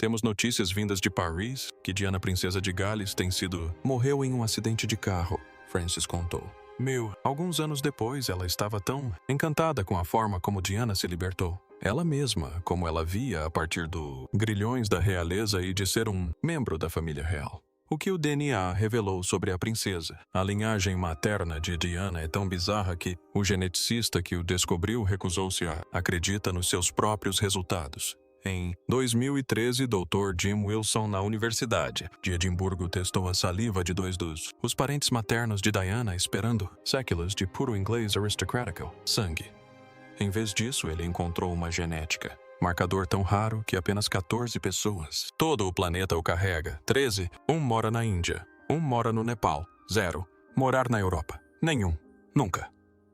Temos notícias vindas de Paris que Diana, princesa de Gales, morreu em um acidente de carro, Francis contou. Alguns anos depois, ela estava tão encantada com a forma como Diana se libertou. Ela mesma, como ela via a partir dos grilhões da realeza e de ser um membro da família real. O que o DNA revelou sobre a princesa. A linhagem materna de Diana é tão bizarra que o geneticista que o descobriu recusou-se a acreditar nos seus próprios resultados. Em 2013, Dr. Jim Wilson, na Universidade de Edimburgo, testou a saliva de dois dos os parentes maternos de Diana, esperando séculos de puro inglês aristocrático, sangue. Em vez disso, ele encontrou uma genética. Marcador tão raro que apenas 14 pessoas. Todo o planeta o carrega. 13. Um mora na Índia. Um mora no Nepal. 0. Morar na Europa. Nenhum. Nunca.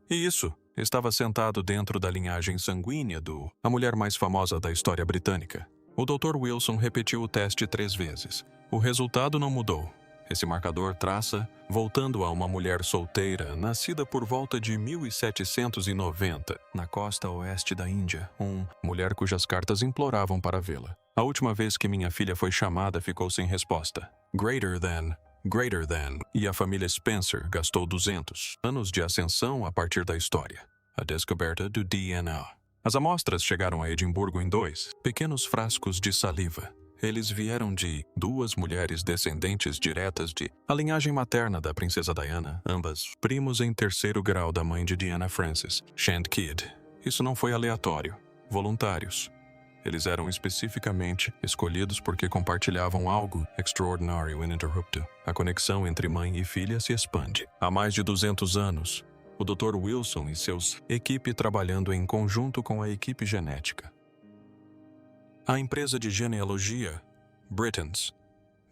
E isso estava sentado dentro da linhagem sanguínea a mulher mais famosa da história britânica. O Dr. Wilson repetiu o teste 3 vezes. O resultado não mudou. Esse marcador traça, voltando a uma mulher solteira, nascida por volta de 1790, na costa oeste da Índia, mulher cujas cartas imploravam para vê-la. A última vez que minha filha foi chamada ficou sem resposta. Greater than, e a família Spencer gastou 200 anos de ascensão a partir da história. A descoberta do DNA. As amostras chegaram a Edimburgo em 2 pequenos frascos de saliva. Eles vieram de 2 mulheres descendentes diretas a linhagem materna da princesa Diana, ambas primos em 3º grau da mãe de Diana Francis, Shand Kidd. Isso não foi aleatório. Voluntários. Eles eram especificamente escolhidos porque compartilhavam algo extraordinary e ininterrupto. A conexão entre mãe e filha se expande. Há mais de 200 anos, o Dr. Wilson e seus equipe trabalhando em conjunto com a equipe genética. A empresa de genealogia, Britons,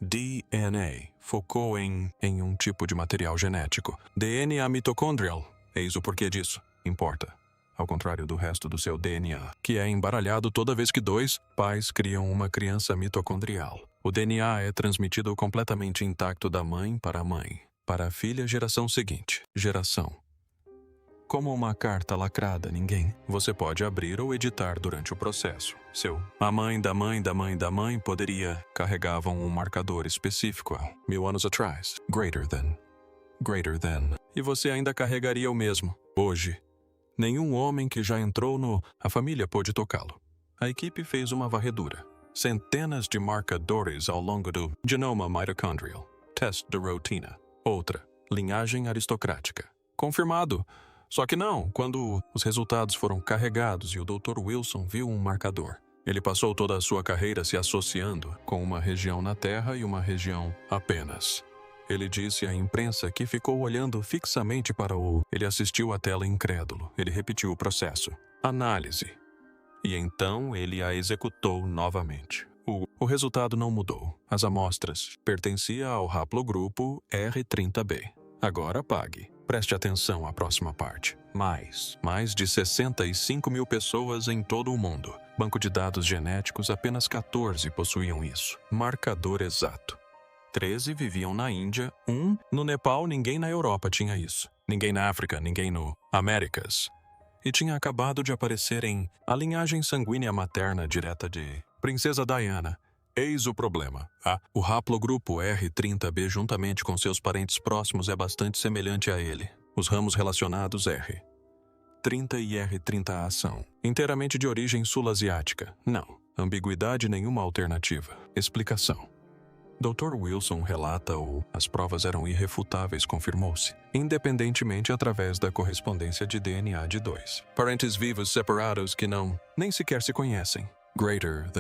DNA, focou em um tipo de material genético. DNA mitocondrial. Eis o porquê disso. Importa. Ao contrário do resto do seu DNA, que é embaralhado toda vez que 2 pais criam uma criança mitocondrial. O DNA é transmitido completamente intacto da mãe, para a filha, geração seguinte. Geração. Como uma carta lacrada, você pode abrir ou editar durante o processo. A mãe da mãe da mãe da mãe carregavam um marcador específico há 1000 anos atrás. Greater than. E você ainda carregaria o mesmo. Hoje, nenhum homem que já entrou a família pôde tocá-lo. A equipe fez uma varredura. Centenas de marcadores ao longo do genoma mitochondrial. Teste de rotina. Outra. Linhagem aristocrática. Confirmado. Só que não, quando os resultados foram carregados e o Dr. Wilson viu um marcador. Ele passou toda a sua carreira se associando com uma região na Terra e uma região apenas. Ele disse à imprensa que ficou olhando fixamente para Ele assistiu à tela incrédulo. Ele repetiu o processo. Análise. E então ele a executou novamente. O resultado não mudou. As amostras pertenciam ao haplogrupo R30b. Agora pague. Preste atenção à próxima parte. Mais de 65 mil pessoas em todo o mundo. Banco de dados genéticos, apenas 14 possuíam isso. Marcador exato. 13 viviam na Índia, 1 no Nepal, ninguém na Europa tinha isso. Ninguém na África, ninguém no Américas. E tinha acabado de aparecer em a linhagem sanguínea materna direta de Princesa Diana. Eis o problema. O haplogrupo R30b, juntamente com seus parentes próximos, é bastante semelhante a ele. Os ramos relacionados R30 e R30A são inteiramente de origem sul-asiática. Não. Ambiguidade nenhuma alternativa. Explicação. Dr. Wilson relata as provas eram irrefutáveis, confirmou-se, independentemente através da correspondência de DNA de 2 parentes vivos separados que nem sequer se conhecem. Greater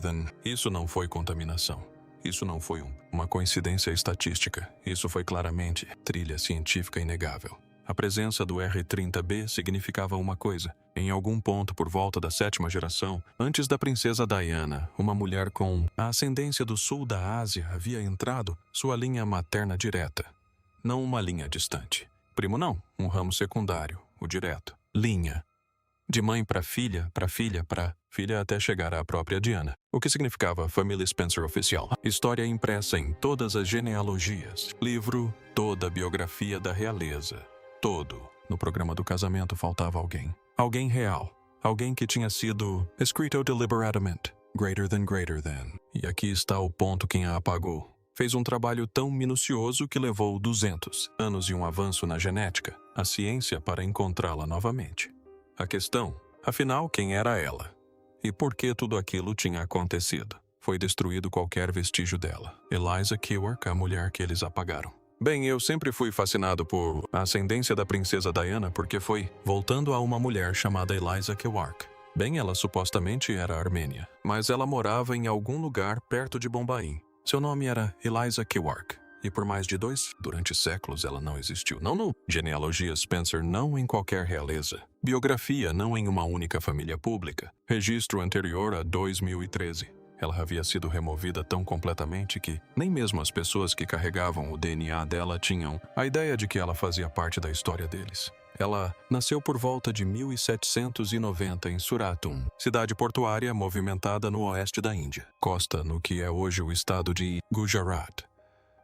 than. Isso não foi contaminação. Isso não foi uma coincidência estatística. Isso foi claramente trilha científica inegável. A presença do R30b significava uma coisa. Em algum ponto por volta da 7ª geração, antes da princesa Diana, uma mulher com a ascendência do sul da Ásia havia entrado sua linha materna direta. Não uma linha distante. Primo não, um ramo secundário, o direto. Linha. De mãe para filha até chegar à própria Diana. O que significava família Spencer oficial. História impressa em todas as genealogias. Livro, toda a biografia da realeza. Todo. No programa do casamento faltava alguém. Alguém real. Alguém que tinha sido escrito deliberadamente. Greater than. E aqui está o ponto quem a apagou. Fez um trabalho tão minucioso que levou 200 anos e um avanço na genética, a ciência, para encontrá-la novamente. A questão, afinal, quem era ela? E por que tudo aquilo tinha acontecido? Foi destruído qualquer vestígio dela. Eliza Kewark, a mulher que eles apagaram. Bem, eu sempre fui fascinado por a ascendência da princesa Diana porque foi voltando a uma mulher chamada Eliza Kewark. Bem, ela supostamente era armênia, mas ela morava em algum lugar perto de Bombaim. Seu nome era Eliza Kewark, e por mais de durante séculos ela não existiu. Não no Genealogia Spencer, não em qualquer realeza. Biografia, não em uma única família pública. Registro anterior a 2013. Ela havia sido removida tão completamente que nem mesmo as pessoas que carregavam o DNA dela tinham a ideia de que ela fazia parte da história deles. Ela nasceu por volta de 1790 em Surat, cidade portuária movimentada no oeste da Índia, costa no que é hoje o estado de Gujarat.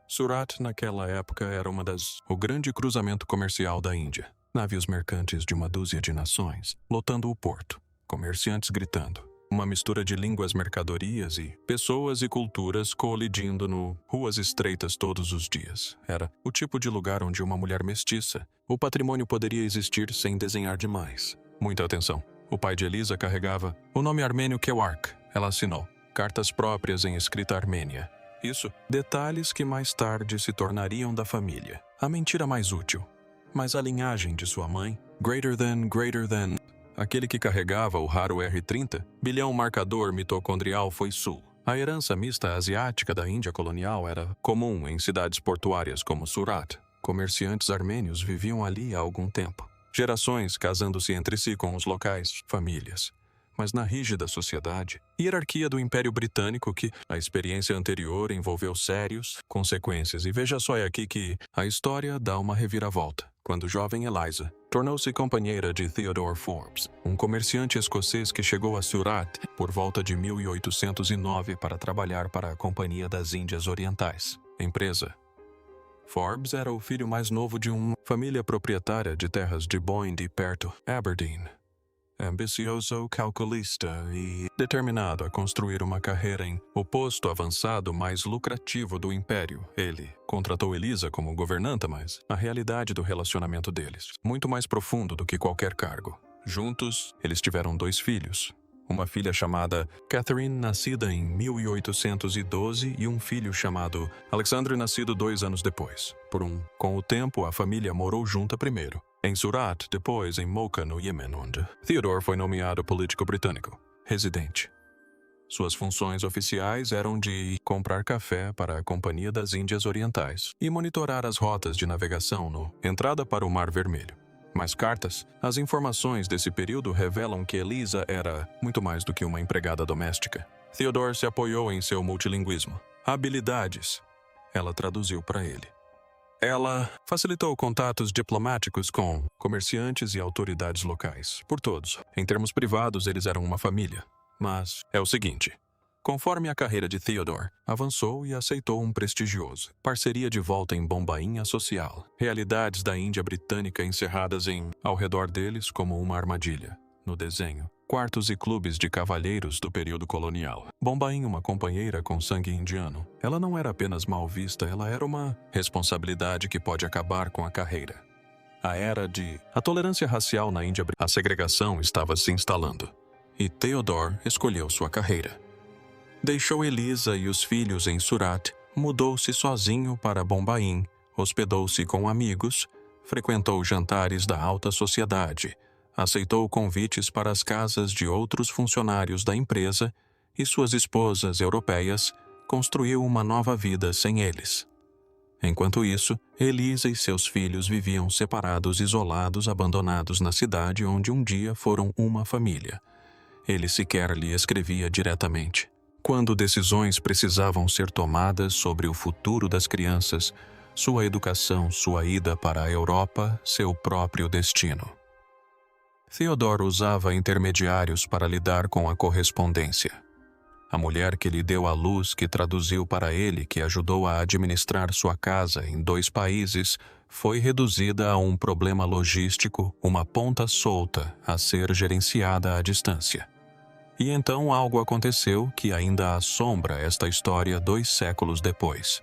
Surat, naquela época, era o grande cruzamento comercial da Índia. Navios mercantes de uma dúzia de nações, lotando o porto, comerciantes gritando. Uma mistura de línguas, mercadorias e pessoas e culturas colidindo no ruas estreitas todos os dias. Era o tipo de lugar onde uma mulher mestiça, o patrimônio poderia existir sem desenhar demais. Muita atenção. O pai de Eliza carregava o nome armênio Kewark. Ela assinou cartas próprias em escrita armênia. Isso, detalhes que mais tarde se tornariam da família. A mentira mais útil. Mas a linhagem de sua mãe, greater than, aquele que carregava o raro R30, bilhão marcador mitocondrial, foi sul. A herança mista asiática da Índia colonial era comum em cidades portuárias como Surat. Comerciantes armênios viviam ali há algum tempo. Gerações casando-se entre si com os locais, famílias. Mas na rígida sociedade, hierarquia do Império Britânico que a experiência anterior envolveu sérias consequências. E veja só, é aqui que a história dá uma reviravolta. Quando jovem Eliza tornou-se companheira de Theodore Forbes, um comerciante escocês que chegou a Surat por volta de 1809 para trabalhar para a Companhia das Índias Orientais. Empresa. Forbes era o filho mais novo de uma família proprietária de terras de Boyne perto Aberdeen. Ambicioso, calculista e determinado a construir uma carreira em o posto avançado mais lucrativo do império. Ele contratou Eliza como governanta, mas a realidade do relacionamento deles, muito mais profundo do que qualquer cargo. Juntos, eles tiveram 2 filhos. Uma filha chamada Catherine, nascida em 1812, e um filho chamado Alexandre, nascido 2 anos depois. Com o tempo, a família morou junta primeiro em Surat, depois em Mocha, no Iêmen, onde Theodore foi nomeado político britânico, residente. Suas funções oficiais eram de comprar café para a Companhia das Índias Orientais e monitorar as rotas de navegação no entrada para o Mar Vermelho. Mas cartas, as informações desse período revelam que Eliza era muito mais do que uma empregada doméstica. Theodore se apoiou em seu multilinguismo. Habilidades, ela traduziu para ele. Ela facilitou contatos diplomáticos com comerciantes e autoridades locais. Por todos. Em termos privados, eles eram uma família. Mas é o seguinte. Conforme a carreira de Theodore avançou e aceitou um prestigioso parceria de volta em Bombaim social, realidades da Índia britânica encerradas ao redor deles como uma armadilha. No desenho, quartos e clubes de cavalheiros do período colonial. Bombaim, uma companheira com sangue indiano. Ela não era apenas mal vista, ela era uma responsabilidade que pode acabar com a carreira. A tolerância racial na Índia, a segregação estava se instalando. E Theodore escolheu sua carreira. Deixou Eliza e os filhos em Surat, mudou-se sozinho para Bombaim, hospedou-se com amigos, frequentou jantares da alta sociedade, aceitou convites para as casas de outros funcionários da empresa e suas esposas europeias, construiu uma nova vida sem eles. Enquanto isso, Eliza e seus filhos viviam separados, isolados, abandonados na cidade onde um dia foram uma família. Ele sequer lhe escrevia diretamente. Quando decisões precisavam ser tomadas sobre o futuro das crianças, sua educação, sua ida para a Europa, seu próprio destino. Theodore usava intermediários para lidar com a correspondência. A mulher que lhe deu à luz, que traduziu para ele, que ajudou a administrar sua casa em 2 países, foi reduzida a um problema logístico, uma ponta solta a ser gerenciada à distância. E então algo aconteceu que ainda assombra esta história 2 séculos depois.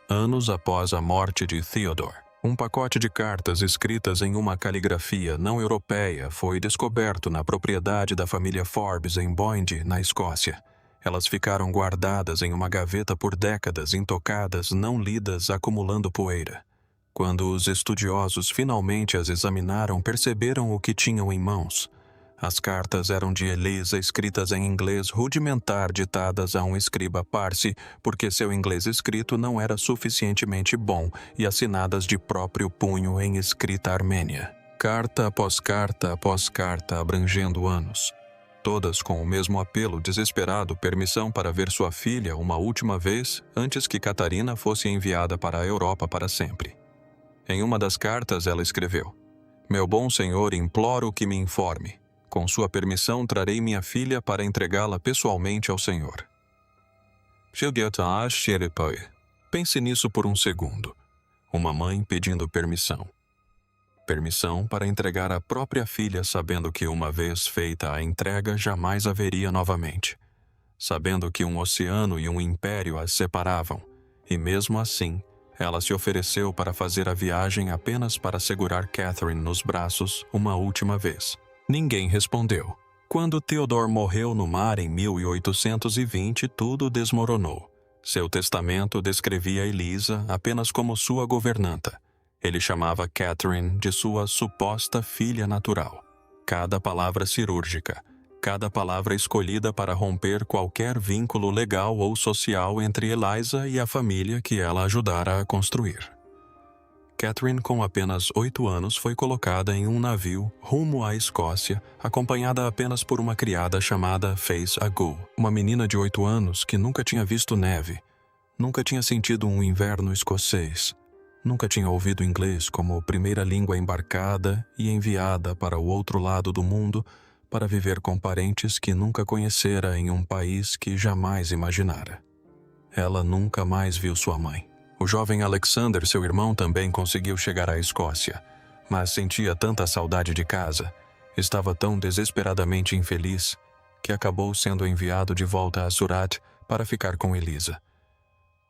Anos após a morte de Theodore, um pacote de cartas escritas em uma caligrafia não europeia foi descoberto na propriedade da família Forbes em Boinde, na Escócia. Elas ficaram guardadas em uma gaveta por décadas, intocadas, não lidas, acumulando poeira. Quando os estudiosos finalmente as examinaram, perceberam o que tinham em mãos. As cartas eram de Eliza, escritas em inglês rudimentar, ditadas a um escriba parsi, porque seu inglês escrito não era suficientemente bom, e assinadas de próprio punho em escrita armênia. Carta após carta, abrangendo anos. Todas com o mesmo apelo desesperado, permissão para ver sua filha uma última vez antes que Catarina fosse enviada para a Europa para sempre. Em uma das cartas ela escreveu: "Meu bom senhor, imploro que me informe. Com sua permissão, trarei minha filha para entregá-la pessoalmente ao senhor." Pense nisso por um segundo. Uma mãe pedindo permissão. Permissão para entregar a própria filha, sabendo que uma vez feita a entrega jamais haveria novamente. Sabendo que um oceano e um império as separavam. E mesmo assim, ela se ofereceu para fazer a viagem apenas para segurar Catherine nos braços uma última vez. Ninguém respondeu. Quando Theodore morreu no mar em 1820, tudo desmoronou. Seu testamento descrevia Eliza apenas como sua governanta. Ele chamava Catherine de sua suposta filha natural. Cada palavra cirúrgica, cada palavra escolhida para romper qualquer vínculo legal ou social entre Eliza e a família que ela ajudara a construir. Catherine, com apenas 8 anos, foi colocada em um navio rumo à Escócia, acompanhada apenas por uma criada chamada Faith Agu, uma menina de 8 anos que nunca tinha visto neve, nunca tinha sentido um inverno escocês, nunca tinha ouvido inglês como primeira língua, embarcada e enviada para o outro lado do mundo para viver com parentes que nunca conhecera em um país que jamais imaginara. Ela nunca mais viu sua mãe. O jovem Alexander, seu irmão, também conseguiu chegar à Escócia, mas sentia tanta saudade de casa, estava tão desesperadamente infeliz, que acabou sendo enviado de volta a Surat para ficar com Eliza.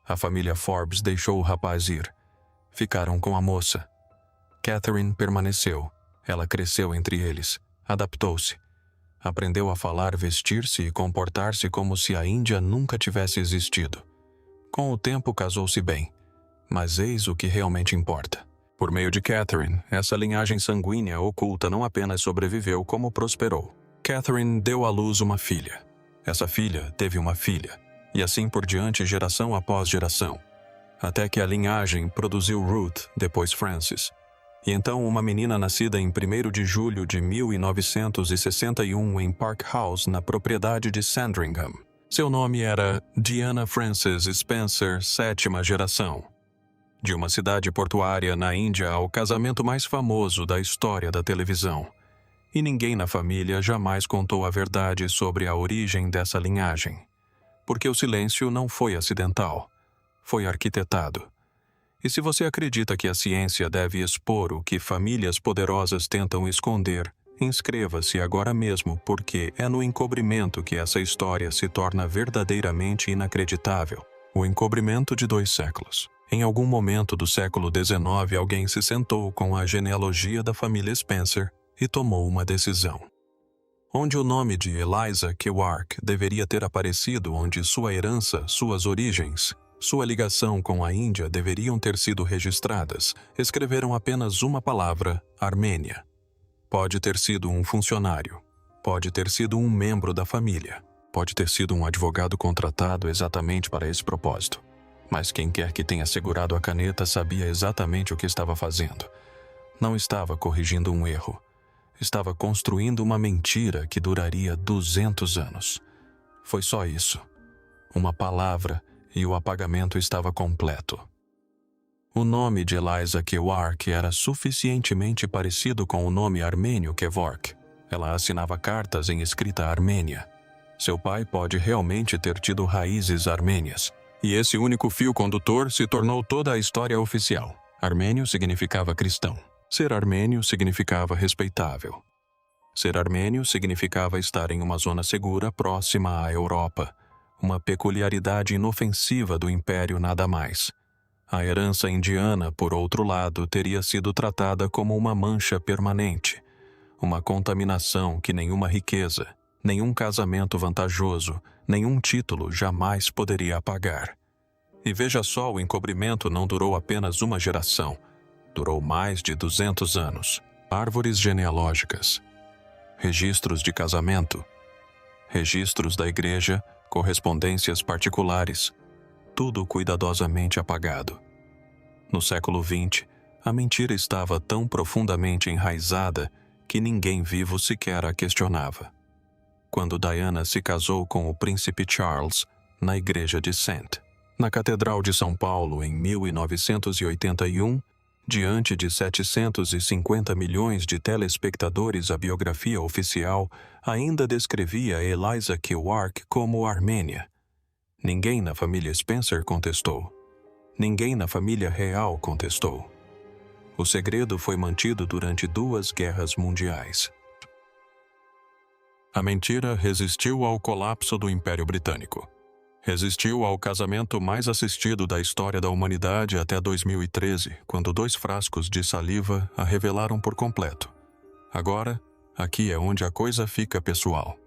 A família Forbes deixou o rapaz ir. Ficaram com a moça. Catherine permaneceu. Ela cresceu entre eles, adaptou-se. Aprendeu a falar, vestir-se e comportar-se como se a Índia nunca tivesse existido. Com o tempo casou-se bem, mas eis o que realmente importa. Por meio de Catherine, essa linhagem sanguínea oculta não apenas sobreviveu, como prosperou. Catherine deu à luz uma filha. Essa filha teve uma filha, e assim por diante, geração após geração, até que a linhagem produziu Ruth, depois Frances, e então uma menina nascida em 1º de julho de 1961 em Park House, na propriedade de Sandringham. Seu nome era Diana Frances Spencer, 7ª geração. De uma cidade portuária na Índia ao casamento mais famoso da história da televisão. E ninguém na família jamais contou a verdade sobre a origem dessa linhagem. Porque o silêncio não foi acidental, foi arquitetado. E se você acredita que a ciência deve expor o que famílias poderosas tentam esconder, inscreva-se agora mesmo, porque é no encobrimento que essa história se torna verdadeiramente inacreditável. O encobrimento de 2 séculos. Em algum momento do século XIX, alguém se sentou com a genealogia da família Spencer e tomou uma decisão. Onde o nome de Eliza Kewark deveria ter aparecido, onde sua herança, suas origens, sua ligação com a Índia deveriam ter sido registradas, escreveram apenas uma palavra: Armênia. Pode ter sido um funcionário, pode ter sido um membro da família, pode ter sido um advogado contratado exatamente para esse propósito. Mas quem quer que tenha segurado a caneta sabia exatamente o que estava fazendo. Não estava corrigindo um erro. Estava construindo uma mentira que duraria 200 anos. Foi só isso. Uma palavra e o apagamento estava completo. O nome de Eliza Kewark era suficientemente parecido com o nome armênio Kevork. Ela assinava cartas em escrita armênia. Seu pai pode realmente ter tido raízes armênias. E esse único fio condutor se tornou toda a história oficial. Armênio significava cristão. Ser armênio significava respeitável. Ser armênio significava estar em uma zona segura próxima à Europa, uma peculiaridade inofensiva do Império nada mais. A herança indiana, por outro lado, teria sido tratada como uma mancha permanente, uma contaminação que nenhuma riqueza, nenhum casamento vantajoso, nenhum título jamais poderia apagar. E veja só, o encobrimento não durou apenas uma geração, durou mais de 200 anos. Árvores genealógicas, registros de casamento, registros da igreja, correspondências particulares, tudo cuidadosamente apagado. No século XX, a mentira estava tão profundamente enraizada que ninguém vivo sequer a questionava. Quando Diana se casou com o príncipe Charles, na igreja de St. na Catedral de São Paulo em 1981, diante de 750 milhões de telespectadores, a biografia oficial ainda descrevia Eliza Kewark como armênia. Ninguém na família Spencer contestou. Ninguém na família real contestou. O segredo foi mantido durante 2 guerras mundiais. A mentira resistiu ao colapso do Império Britânico. Resistiu ao casamento mais assistido da história da humanidade até 2013, quando 2 frascos de saliva a revelaram por completo. Agora, aqui é onde a coisa fica pessoal.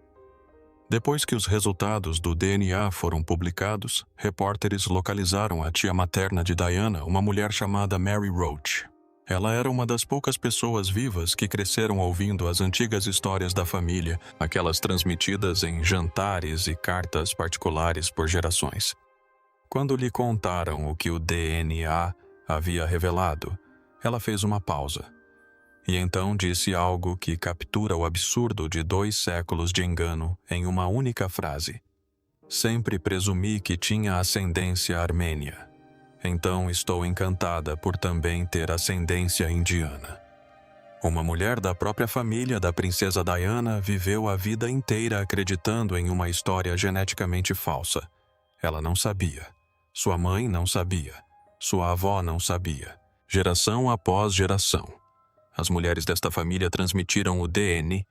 Depois que os resultados do DNA foram publicados, repórteres localizaram a tia materna de Diana, uma mulher chamada Mary Roach. Ela era uma das poucas pessoas vivas que cresceram ouvindo as antigas histórias da família, aquelas transmitidas em jantares e cartas particulares por gerações. Quando lhe contaram o que o DNA havia revelado, ela fez uma pausa. E então disse algo que captura o absurdo de 2 séculos de engano em uma única frase. Sempre presumi que tinha ascendência armênia. Então estou encantada por também ter ascendência indiana. Uma mulher da própria família da princesa Diana viveu a vida inteira acreditando em uma história geneticamente falsa. Ela não sabia. Sua mãe não sabia. Sua avó não sabia. Geração após geração. As mulheres desta família transmitiram o DNA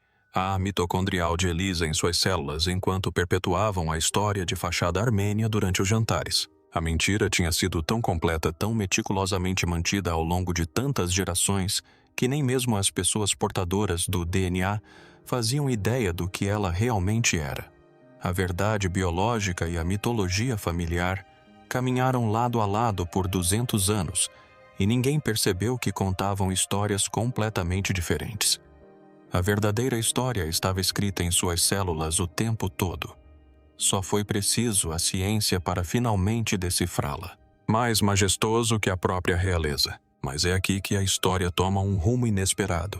mitocondrial de Eliza em suas células enquanto perpetuavam a história de fachada armênia durante os jantares. A mentira tinha sido tão completa, tão meticulosamente mantida ao longo de tantas gerações, que nem mesmo as pessoas portadoras do DNA faziam ideia do que ela realmente era. A verdade biológica e a mitologia familiar caminharam lado a lado por 200 anos, e ninguém percebeu que contavam histórias completamente diferentes. A verdadeira história estava escrita em suas células o tempo todo. Só foi preciso a ciência para finalmente decifrá-la. Mais majestoso que a própria realeza. Mas é aqui que a história toma um rumo inesperado.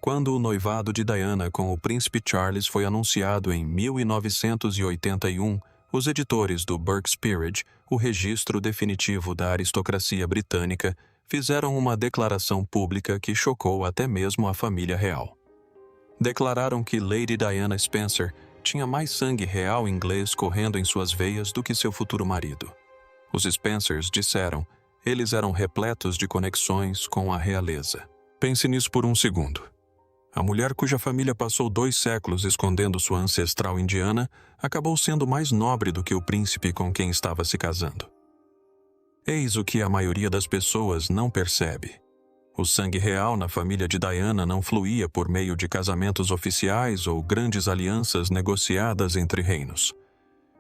Quando o noivado de Diana com o príncipe Charles foi anunciado em 1981, os editores do Burke's Peerage, o registro definitivo da aristocracia britânica, fizeram uma declaração pública que chocou até mesmo a família real. Declararam que Lady Diana Spencer tinha mais sangue real inglês correndo em suas veias do que seu futuro marido. Os Spencers disseram, eles eram repletos de conexões com a realeza. Pense nisso por um segundo. A mulher cuja família passou 2 séculos escondendo sua ancestral indiana acabou sendo mais nobre do que o príncipe com quem estava se casando. Eis o que a maioria das pessoas não percebe. O sangue real na família de Diana não fluía por meio de casamentos oficiais ou grandes alianças negociadas entre reinos.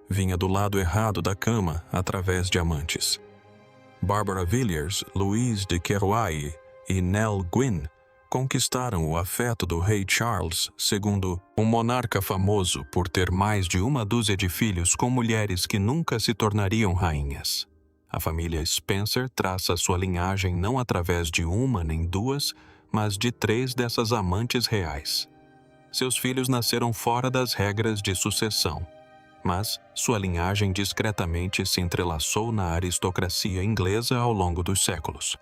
Vinha do lado errado da cama, através de amantes. Barbara Villiers, Louise de Querouaille e Nell Gwyn conquistaram o afeto do rei Charles, segundo um monarca famoso por ter mais de 12 de filhos com mulheres que nunca se tornariam rainhas. A família Spencer traça sua linhagem não através de 1 nem 2, mas de 3 dessas amantes reais. Seus filhos nasceram fora das regras de sucessão, mas sua linhagem discretamente se entrelaçou na aristocracia inglesa ao longo dos séculos.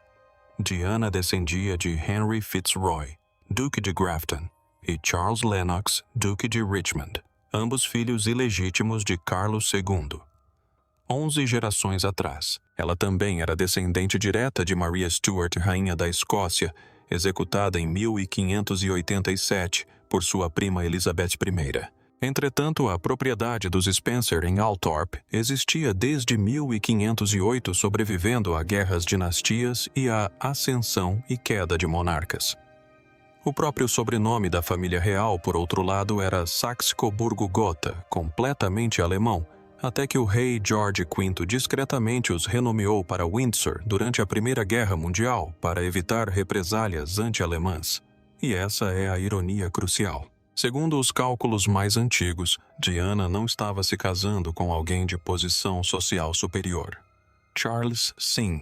Diana descendia de Henry Fitzroy, Duque de Grafton, e Charles Lennox, Duque de Richmond, ambos filhos ilegítimos de Carlos II. 11 gerações atrás, ela também era descendente direta de Maria Stuart, rainha da Escócia, executada em 1587 por sua prima Elizabeth I. Entretanto, a propriedade dos Spencer em Althorp existia desde 1508, sobrevivendo a guerras dinastias e à ascensão e queda de monarcas. O próprio sobrenome da família real, por outro lado, era Saxe-Coburgo-Gotha, completamente alemão, até que o rei George V discretamente os renomeou para Windsor durante a Primeira Guerra Mundial para evitar represálias anti-alemãs. E essa é a ironia crucial. Segundo os cálculos mais antigos, Diana não estava se casando com alguém de posição social superior. Charles Sim.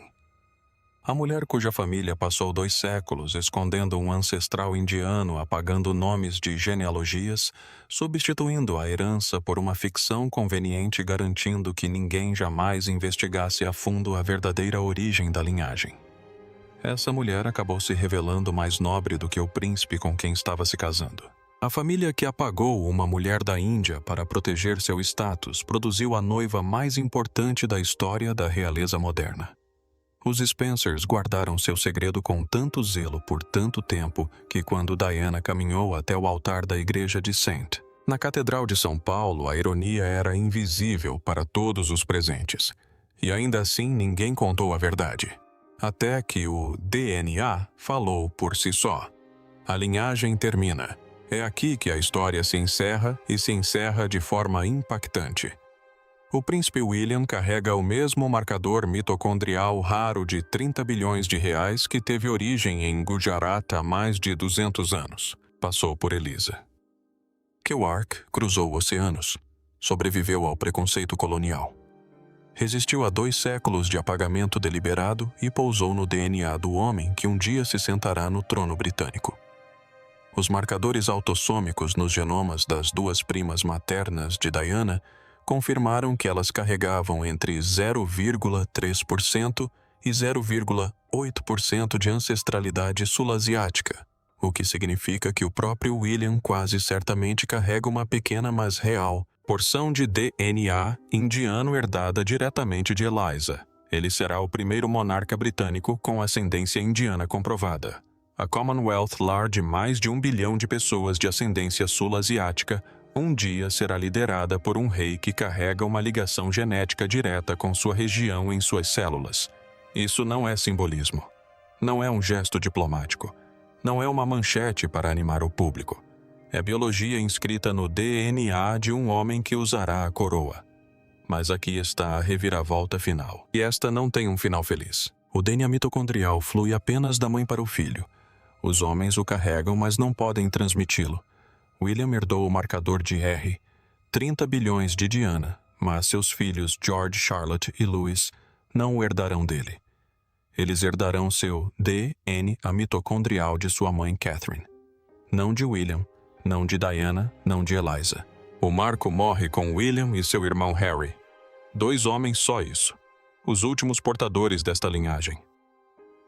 A mulher cuja família passou 2 séculos escondendo um ancestral indiano, apagando nomes de genealogias, substituindo a herança por uma ficção conveniente, garantindo que ninguém jamais investigasse a fundo a verdadeira origem da linhagem. Essa mulher acabou se revelando mais nobre do que o príncipe com quem estava se casando. A família que apagou uma mulher da Índia para proteger seu status produziu a noiva mais importante da história da realeza moderna. Os Spencers guardaram seu segredo com tanto zelo por tanto tempo que quando Diana caminhou até o altar da igreja de St. na Catedral de São Paulo, a ironia era invisível para todos os presentes. E ainda assim ninguém contou a verdade. Até que o DNA falou por si só. A linhagem termina. É aqui que a história se encerra e se encerra de forma impactante. O príncipe William carrega o mesmo marcador mitocondrial raro de 30 bilhões de reais que teve origem em Gujarat há mais de 200 anos. Passou por Elisa. Kerouac cruzou oceanos. Sobreviveu ao preconceito colonial. Resistiu a 2 séculos de apagamento deliberado e pousou no DNA do homem que um dia se sentará no trono britânico. Os marcadores autossômicos nos genomas das 2 primas maternas de Diana confirmaram que elas carregavam entre 0,3% e 0,8% de ancestralidade sul-asiática, o que significa que o próprio William quase certamente carrega uma pequena, mas real, porção de DNA indiano herdada diretamente de Eliza. Ele será o primeiro monarca britânico com ascendência indiana comprovada. A Commonwealth, lar de mais de 1 bilhão de pessoas de ascendência sul-asiática, um dia será liderada por um rei que carrega uma ligação genética direta com sua região em suas células. Isso não é simbolismo. Não é um gesto diplomático. Não é uma manchete para animar o público. É biologia inscrita no DNA de um homem que usará a coroa. Mas aqui está a reviravolta final. E esta não tem um final feliz. O DNA mitocondrial flui apenas da mãe para o filho. Os homens o carregam, mas não podem transmiti-lo. William herdou o marcador de R, 30 bilhões de Diana, mas seus filhos George, Charlotte e Louis não o herdarão dele. Eles herdarão seu DNA mitocondrial de sua mãe Catherine. Não de William, não de Diana, não de Eliza. O marco morre com William e seu irmão Harry. 2 homens, só isso. Os últimos portadores desta linhagem.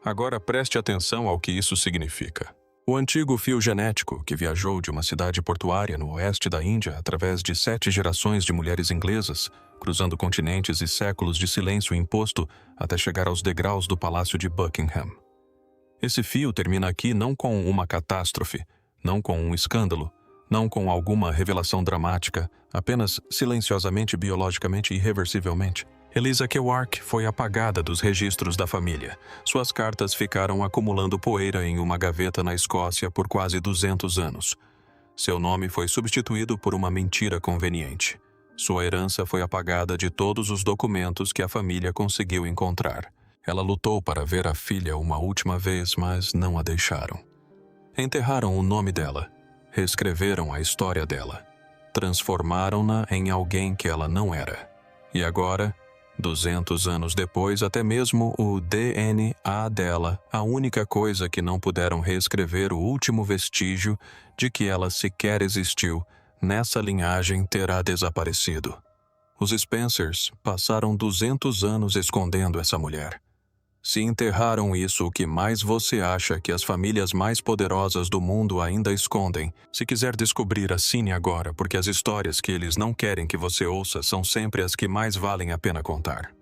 Agora preste atenção ao que isso significa. O antigo fio genético, que viajou de uma cidade portuária no oeste da Índia através de 7 gerações de mulheres inglesas, cruzando continentes e séculos de silêncio imposto até chegar aos degraus do Palácio de Buckingham. Esse fio termina aqui não com uma catástrofe, não com um escândalo, não com alguma revelação dramática, apenas silenciosamente, biologicamente e irreversivelmente. Eliza Kerouac foi apagada dos registros da família. Suas cartas ficaram acumulando poeira em uma gaveta na Escócia por quase 200 anos. Seu nome foi substituído por uma mentira conveniente. Sua herança foi apagada de todos os documentos que a família conseguiu encontrar. Ela lutou para ver a filha uma última vez, mas não a deixaram. Enterraram o nome dela. Reescreveram a história dela. Transformaram-na em alguém que ela não era. E agora, 200 anos depois, até mesmo o DNA dela, a única coisa que não puderam reescrever, o último vestígio de que ela sequer existiu, nessa linhagem terá desaparecido. Os Spencers passaram 200 anos escondendo essa mulher. Se enterraram isso, o que mais você acha que as famílias mais poderosas do mundo ainda escondem? Se quiser descobrir, assine agora, porque as histórias que eles não querem que você ouça são sempre as que mais valem a pena contar.